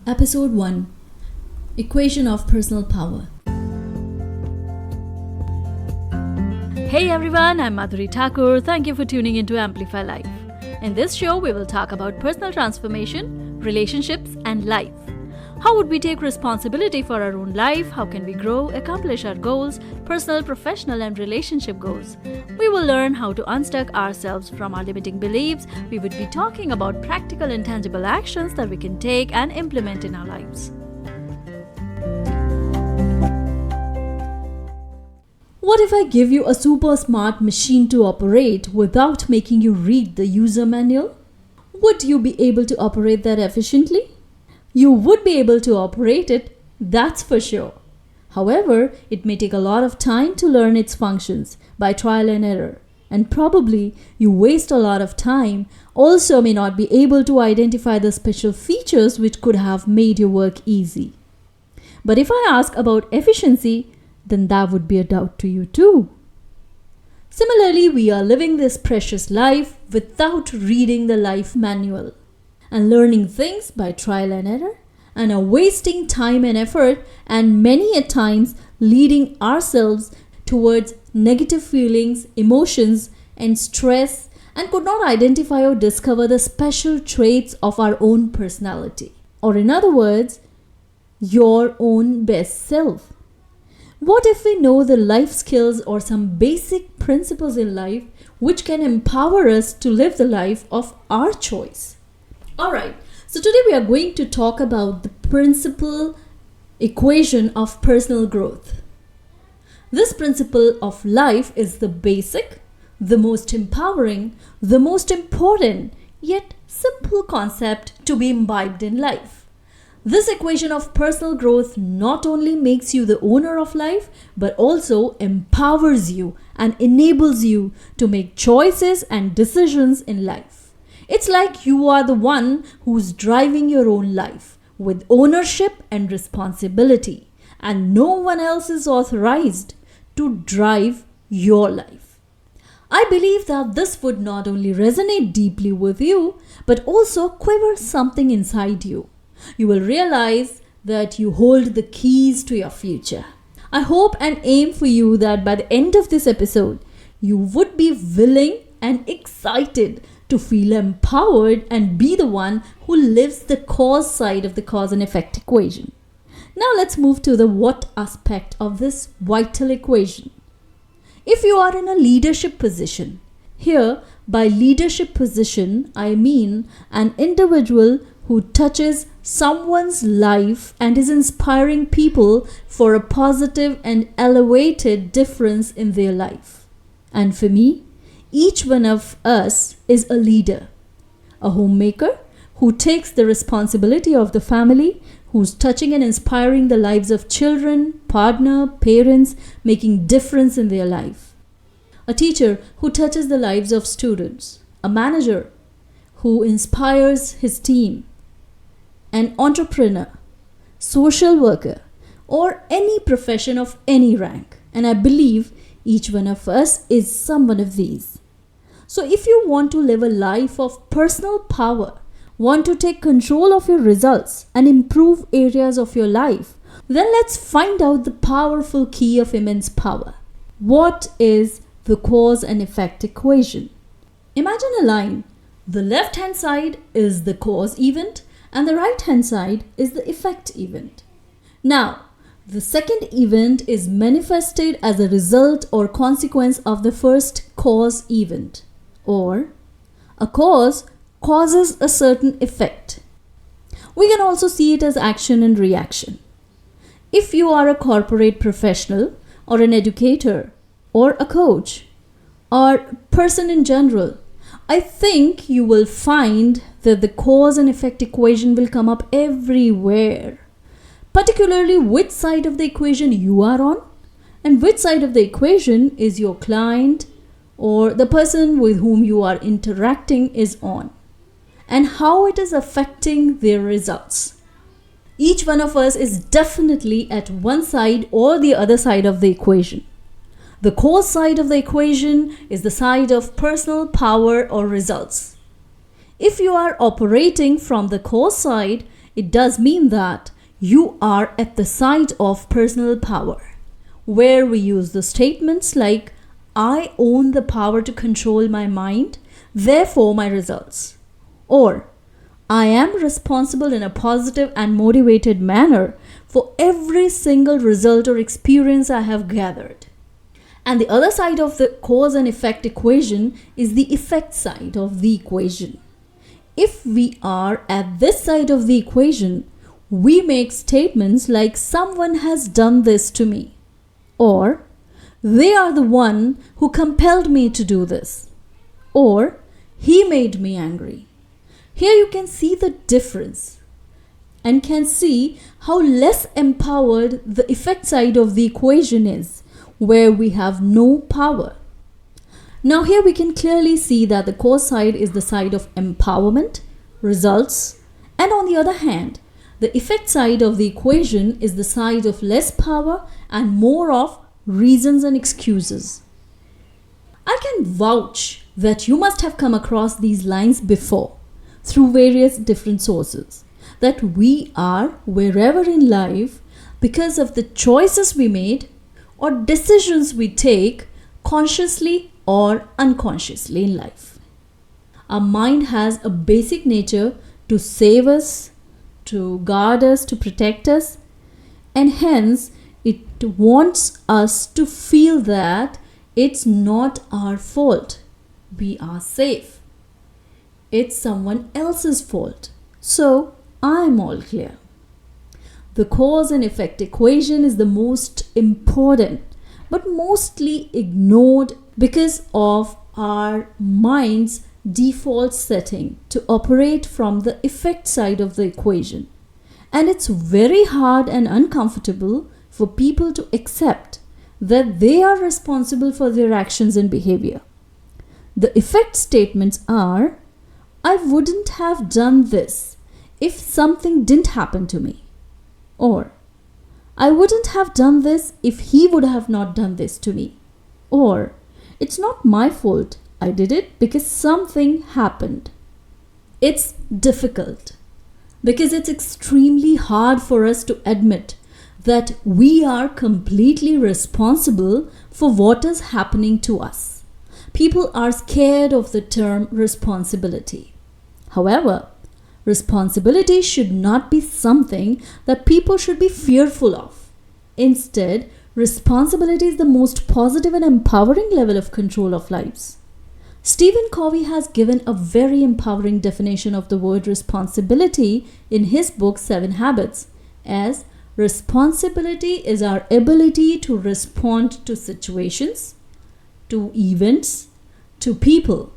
Episode 1 Equation of Personal Power. Hey everyone, I'm Madhuri Thakur. Thank you for tuning in to Amplify Life. In this show, we will talk about personal transformation, relationships, and life. How would we take responsibility for our own life? How can we grow, accomplish our goals, personal, professional, and relationship goals? We will learn how to unstuck ourselves from our limiting beliefs. We would be talking about practical and tangible actions that we can take and implement in our lives. What if I give you a super smart machine to operate without making you read the user manual? Would you be able to operate that efficiently? You would be able to operate it, that's for sure. However, it may take a lot of time to learn its functions by trial and error. And probably you waste a lot of time, also may not be able to identify the special features which could have made your work easy. But if I ask about efficiency, then that would be a doubt to you too. Similarly, we are living this precious life without reading the life manual and learning things by trial and error, and are wasting time and effort, and many a times leading ourselves towards negative feelings, emotions, and stress, and could not identify or discover the special traits of our own personality. Or in other words, your own best self. What if we know the life skills or some basic principles in life which can empower us to live the life of our choice? Alright, so today we are going to talk about the principal equation of personal growth. This principle of life is the basic, the most empowering, the most important, yet simple concept to be imbibed in life. This equation of personal growth not only makes you the owner of life, but also empowers you and enables you to make choices and decisions in life. It's like you are the one who's driving your own life with ownership and responsibility, and no one else is authorized to drive your life. I believe that this would not only resonate deeply with you, but also quiver something inside you. You will realize that you hold the keys to your future. I hope and aim for you that by the end of this episode, you would be willing and excited to feel empowered and be the one who lives the cause side of the cause and effect equation. Now let's move to the what aspect of this vital equation. If you are in a leadership position, here by leadership position I mean an individual who touches someone's life and is inspiring people for a positive and elevated difference in their life. And for me, each one of us is a leader, a homemaker who takes the responsibility of the family, who's touching and inspiring the lives of children, partner, parents, making difference in their life. A teacher who touches the lives of students, a manager who inspires his team, an entrepreneur, social worker, or any profession of any rank. And I believe each one of us is some one of these. So if you want to live a life of personal power, want to take control of your results and improve areas of your life, then let's find out the powerful key of immense power. What is the cause and effect equation? Imagine a line. The left hand side is the cause event and the right hand side is the effect event. Now, the second event is manifested as a result or consequence of the first cause event. Or, a cause causes a certain effect. We can also see it as action and reaction. If you are a corporate professional or an educator or a coach or person in general, I think you will find that the cause and effect equation will come up everywhere. Particularly which side of the equation you are on and which side of the equation is your client or the person with whom you are interacting is on, and how it is affecting their results. Each one of us is definitely at one side or the other side of the equation. The cause side of the equation is the side of personal power or results. If you are operating from the cause side, It does mean that you are at the side of personal power, where we use the statements like, I own the power to control my mind, therefore my results. Or, I am responsible in a positive and motivated manner for every single result or experience I have gathered. And the other side of the cause and effect equation is the effect side of the equation. If we are at this side of the equation, we make statements like someone has done this to me, or they are the one who compelled me to do this, or he made me angry. Here you can see the difference and can see how less empowered the effect side of the equation is, where we have no power. Now here we can clearly see that the cause side is the side of empowerment, results, and on the other hand, the effect side of the equation is the side of less power and more of reasons and excuses. I can vouch that you must have come across these lines before through various different sources, that we are wherever in life because of the choices we made or decisions we take consciously or unconsciously in life. Our mind has a basic nature to save us, to guard us, to protect us, and hence it wants us to feel that it's not our fault. We are safe. It's someone else's fault. So I'm all clear. The cause and effect equation is the most important, but mostly ignored because of our mind's default setting to operate from the effect side of the equation. And it's very hard and uncomfortable for people to accept that they are responsible for their actions and behavior. The effect statements are, I wouldn't have done this if something didn't happen to me. Or, I wouldn't have done this if he would have not done this to me. Or, it's not my fault. I did it because something happened. It's difficult because it's extremely hard for us to admit that we are completely responsible for what is happening to us. People are scared of the term responsibility. However, responsibility should not be something that people should be fearful of. Instead, responsibility is the most positive and empowering level of control of lives. Stephen Covey has given a very empowering definition of the word responsibility in his book 7 Habits as responsibility is our ability to respond to situations, to events, to people,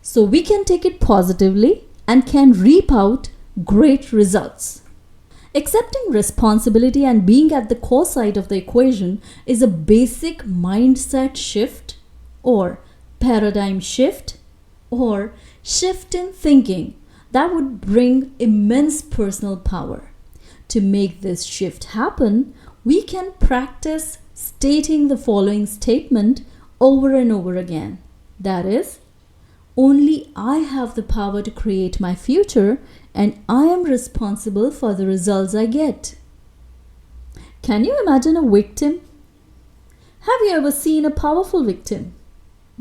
so we can take it positively and can reap out great results. Accepting responsibility and being at the cause side of the equation is a basic mindset shift or paradigm shift or shift in thinking that would bring immense personal power. To make this shift happen, we can practice stating the following statement over and over again. That is, only I have the power to create my future and I am responsible for the results I get. Can you imagine a victim? Have you ever seen a powerful victim?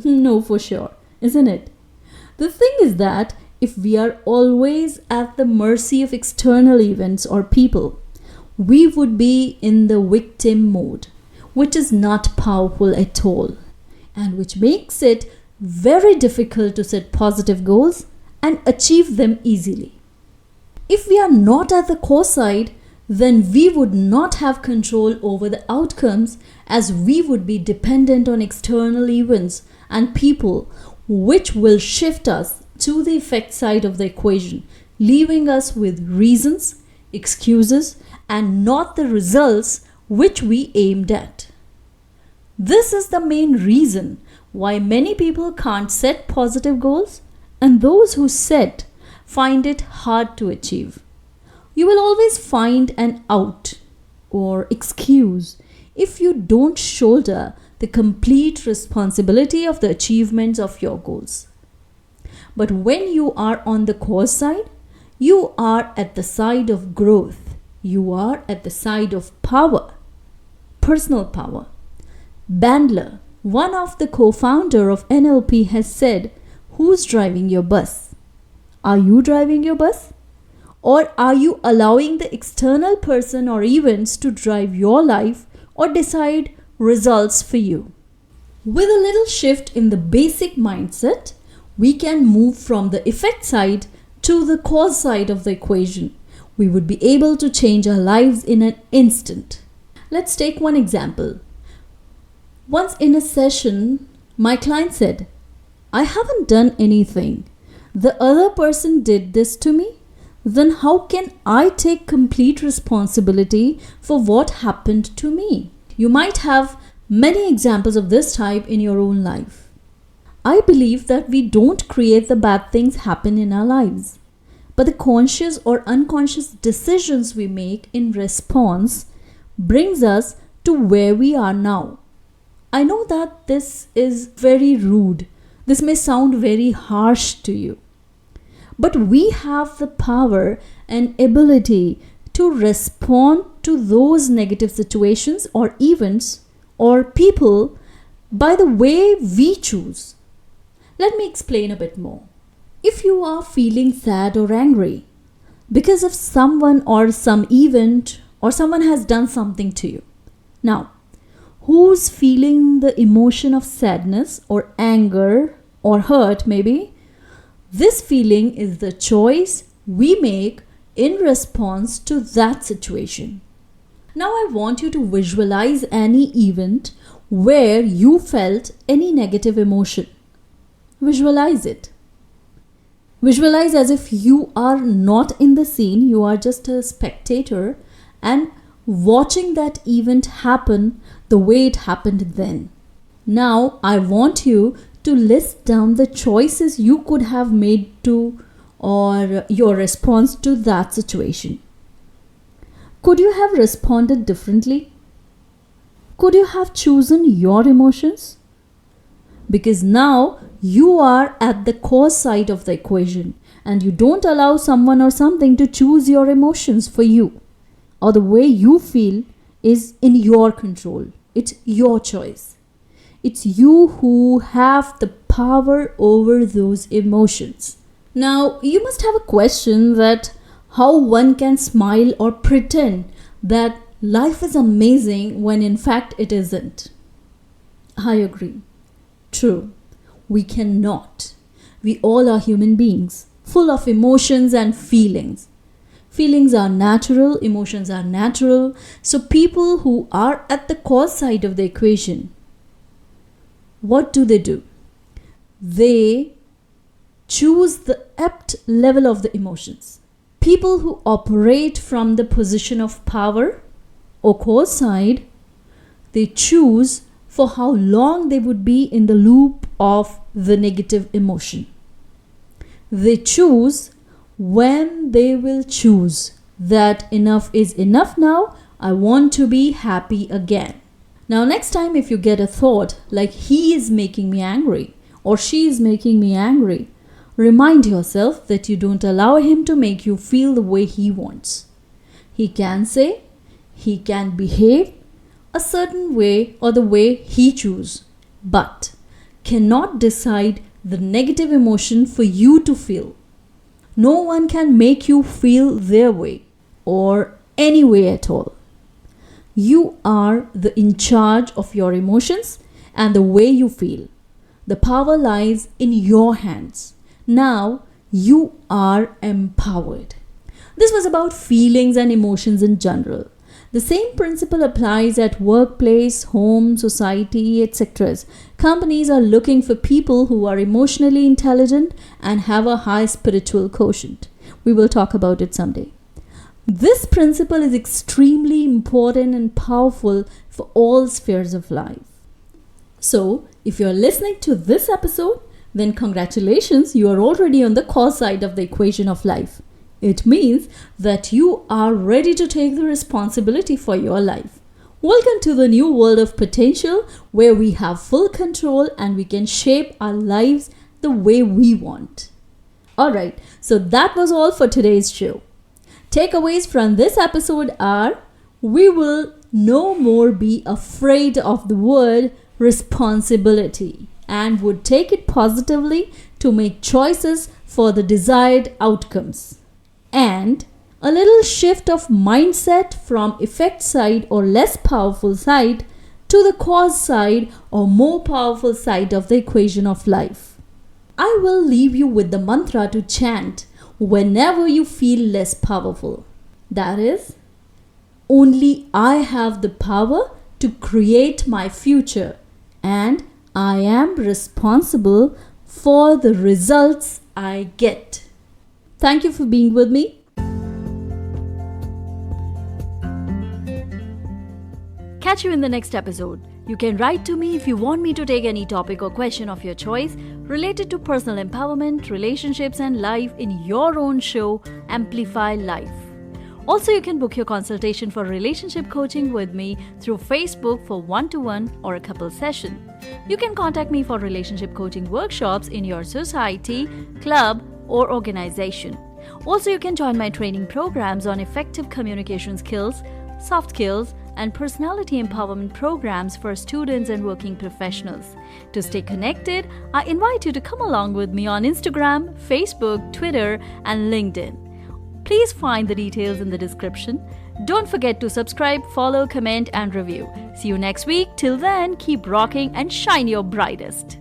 No, for sure, isn't it? The thing is that if we are always at the mercy of external events or people, we would be in the victim mode, which is not powerful at all, and which makes it very difficult to set positive goals and achieve them easily. If we are not at the cause side, then we would not have control over the outcomes, as we would be dependent on external events and people, which will shift us to the effect side of the equation, leaving us with reasons, excuses, and not the results which we aimed at. This is the main reason why many people can't set positive goals, and those who set find it hard to achieve. You will always find an out or excuse if you don't shoulder the complete responsibility of the achievements of your goals. But when you are on the cause side, You are at the side of growth. You are at the side of power, personal power. Bandler, one of the co-founder of NLP, has said, "Who's driving your bus? Are you driving your bus? Or are you allowing the external person or events to drive your life or decide results for you?" With a little shift in the basic mindset, we can move from the effect side to the cause side of the equation. We would be able to change our lives in an instant. Let's take one example. Once in a session, my client said, "I haven't done anything. The other person did this to me. Then how can I take complete responsibility for what happened to me?" You might have many examples of this type in your own life. I believe that we don't create the bad things happen in our lives, but the conscious or unconscious decisions we make in response brings us to where we are now. I know that this is very rude. This may sound very harsh to you. But we have the power and ability to respond to those negative situations or events or people by the way we choose. Let me explain a bit more. If you are feeling sad or angry because of someone or some event or someone has done something to you. Now, who's feeling the emotion of sadness or anger or hurt maybe? This feeling is the choice we make in response to that situation. Now I want you to visualize any event where you felt any negative emotion. Visualize it. Visualize as if you are not in the scene, you are just a spectator and watching that event happen the way it happened then. Now I want you to list down the choices you could have made to or your response to that situation. Could you have responded differently? Could you have chosen your emotions? Because now you are at the cause side of the equation and you don't allow someone or something to choose your emotions for you, or the way you feel is in your control. It's your choice. It's you who have the power over those emotions. Now, you must have a question that how one can smile or pretend that life is amazing when in fact it isn't. I agree. True. We cannot. We all are human beings, full of emotions and feelings. Feelings are natural, emotions are natural. So people who are at the cause side of the equation, what do? They choose the apt level of the emotions. People who operate from the position of power or cause side, they choose for how long they would be in the loop of the negative emotion. They choose when they will choose that enough is enough now, I want to be happy again. Now next time if you get a thought like he is making me angry or she is making me angry, remind yourself that you don't allow him to make you feel the way he wants. He can say, he can behave a certain way or the way he chooses, but cannot decide the negative emotion for you to feel. No one can make you feel their way or any way at all. You are in charge of your emotions and the way you feel. The power lies in your hands. Now you are empowered. This was about feelings and emotions in general. The same principle applies at workplace, home, society, etc. Companies are looking for people who are emotionally intelligent and have a high spiritual quotient. We will talk about it someday. This principle is extremely important and powerful for all spheres of life. So, if you are listening to this episode, then congratulations, you are already on the cause side of the equation of life. It means that you are ready to take the responsibility for your life. Welcome to the new world of potential where we have full control and we can shape our lives the way we want. Alright, so that was all for today's show. Takeaways from this episode are: we will no more be afraid of the word responsibility and would take it positively to make choices for the desired outcomes. And a little shift of mindset from effect side or less powerful side to the cause side or more powerful side of the equation of life. I will leave you with the mantra to chant whenever you feel less powerful. That is, only I have the power to create my future, and I am responsible for the results I get. Thank you for being with me. Catch you in the next episode. You can write to me if you want me to take any topic or question of your choice related to personal empowerment, relationships, and life in your own show, Amplify Life. Also, you can book your consultation for relationship coaching with me through Facebook for one-to-one or a couple session. You can contact me for relationship coaching workshops in your society, club, or organization. Also, you can join my training programs on effective communication skills, soft skills, and personality empowerment programs for students and working professionals. To stay connected, I invite you to come along with me on Instagram, Facebook, Twitter, and LinkedIn. Please find the details in the description. Don't forget to subscribe, follow, comment, and review. See you next week. Till then, keep rocking and shine your brightest.